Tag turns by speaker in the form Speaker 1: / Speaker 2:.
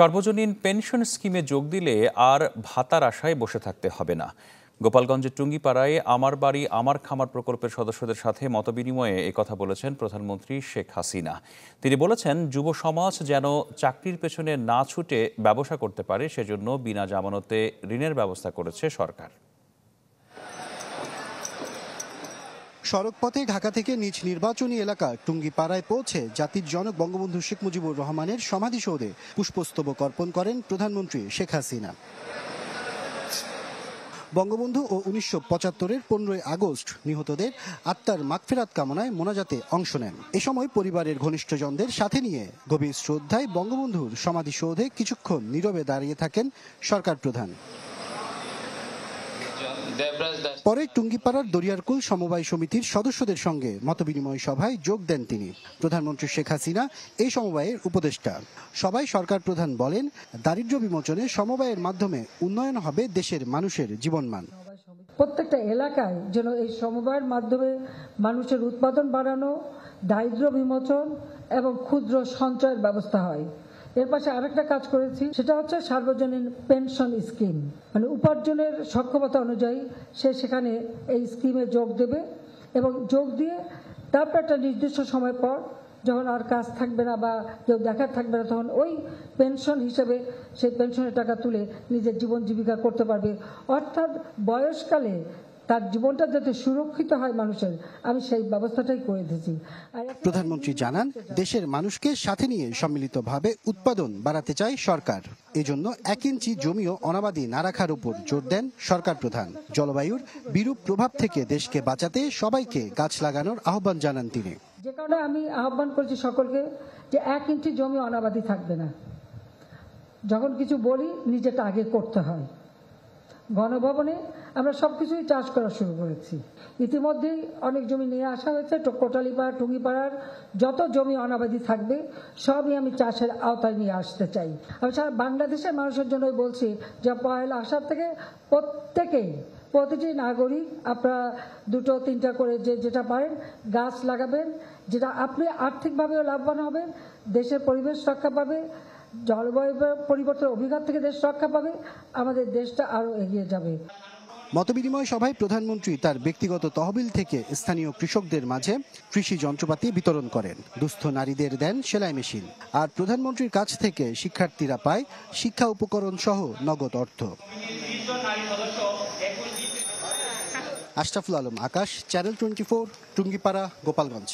Speaker 1: সর্বজনীন পেনশন স্কিমে যোগ দিলে আর ভাতার আশায় বসে থাকতে হবে না। গোপালগঞ্জের টুঙ্গিপাড়ায় আমার বাড়ি আমার খামার প্রকল্পের সদস্যদের সাথে মতবিনিময়ে একথা বলেছেন প্রধানমন্ত্রী শেখ হাসিনা। তিনি বলেছেন, যুব সমাজ যেন চাকরির পেছনে না ছুটে ব্যবসা করতে পারে, সেজন্য বিনা জামানতে ঋণের ব্যবস্থা করেছে সরকার।
Speaker 2: সড়কপথে ঢাকা থেকে নিজ নির্বাচনী এলাকা টুঙ্গিপাড়ায় পৌঁছে জাতির জনক বঙ্গবন্ধু শেখ মুজিবুর রহমানের সমাধিসৌধে পুষ্পস্তবক অর্পণ করেন প্রধানমন্ত্রী শেখ হাসিনা। বঙ্গবন্ধু ও ১৯৭৫-এর ১৫ই আগস্ট নিহতদের আত্মার মাগফিরাত কামনায় মোনাজাতে অংশ নেন। এ সময় পরিবারের ঘনিষ্ঠজনদের সাথে নিয়ে গভীর শ্রদ্ধায় বঙ্গবন্ধুর সমাধিসৌধে কিছুক্ষণ নীরবে দাঁড়িয়ে থাকেন সরকার প্রধান। পরে টুঙ্গিপাড়ার দরিয়ারকুল সমবায় সমিতির সদস্যদের সঙ্গে মতবিনিময় সভায় যোগ দেন তিনি। প্রধানমন্ত্রী শেখ হাসিনা এই সমবায়ের উপদেষ্টা। সবাই সরকার প্রধান বলেন, দারিদ্র্য বিমোচনে সমবায়ের মাধ্যমে উন্নয়ন হবে দেশের মানুষের জীবনমান।
Speaker 3: প্রত্যেকটা এলাকায় যেন এই সমবায়ের মাধ্যমে মানুষের উৎপাদন বাড়ানো, দারিদ্র্য বিমোচন এবং ক্ষুদ্র সঞ্চয়ের ব্যবস্থা হয়। এর পাশে আরেকটা কাজ করেছি, সেটা হচ্ছে সার্বজনীন পেনশন স্কিম। মানে উপার্জনের সক্ষমতা অনুযায়ী সে সেখানে এই স্কিমে যোগ দেবে এবং যোগ দিয়ে তারপর একটা নির্দিষ্ট সময় পর যখন আর কাজ থাকবে না বা কেউ দেখার থাকবে না, তখন ওই পেনশন হিসেবে সেই পেনশনের টাকা তুলে নিজের জীবন জীবিকা করতে পারবে। অর্থাৎ বয়সকালে তার জীবনটা যাতে সুরক্ষিত হয় মানুষের, আমি সেই ব্যবস্থাটাই করে দিয়েছি।
Speaker 2: প্রধানমন্ত্রী জানান, দেশের মানুষকে সাথে নিয়ে সম্মিলিতভাবে উৎপাদন বাড়াতে চায় সরকার। এজন্য ১ ইঞ্চি জমিও অনাবাদি না রাখার উপর জোর দেন সরকার প্রধান। জলবায়ুর বিরূপ প্রভাব থেকে দেশকে বাঁচাতে সবাইকে গাছ লাগানোর আহ্বান জানান তিনি।
Speaker 3: যে কারণে আমি আহ্বান করছি সকলকে যে ১ ইঞ্চি জমি অনাবাদি থাকবে না। যখন কিছু বলি নিজেটা আগে করতে হয়। গণভবনে আমরা সবকিছুই চাষ করা শুরু করেছি। ইতিমধ্যেই অনেক জমি নিয়ে আসা হয়েছে। কোটালীপাড়া টুঙ্গিপাড়ার যত জমি অনাবাদি থাকবে সবই আমি চাষের আওতায় নিয়ে আসতে চাই। আমি সারা বাংলাদেশের মানুষের জন্য বলছি যে পয়লা আসার থেকে প্রতিটি নাগরিক আপনারা ২-৩টা করে যেটা পারেন গাছ লাগাবেন, যেটা আপনি আর্থিকভাবেও লাভবান হবেন, দেশের পরিবেশ রক্ষা পাবে, জলবায়ু পরিবর্তনের অভিঘাত থেকে দেশ রক্ষা পাবে, আমাদের দেশটা আরো এগিয়ে যাবে।
Speaker 2: মতবিনিময় সভায় প্রধানমন্ত্রী তার ব্যক্তিগত তহবিল থেকে স্থানীয় কৃষকদের মাঝে কৃষি যন্ত্রপাতি বিতরণ করেন। দুস্থ নারীদের দেন সেলাই মেশিন। আর প্রধানমন্ত্রীর কাছ থেকে শিক্ষার্থীরা পায় শিক্ষা উপকরণ সহ নগদ অর্থ। আশরাফুল আলম আকাশ, চ্যানেল 24, টুঙ্গিপাড়া, গোপালগঞ্জ।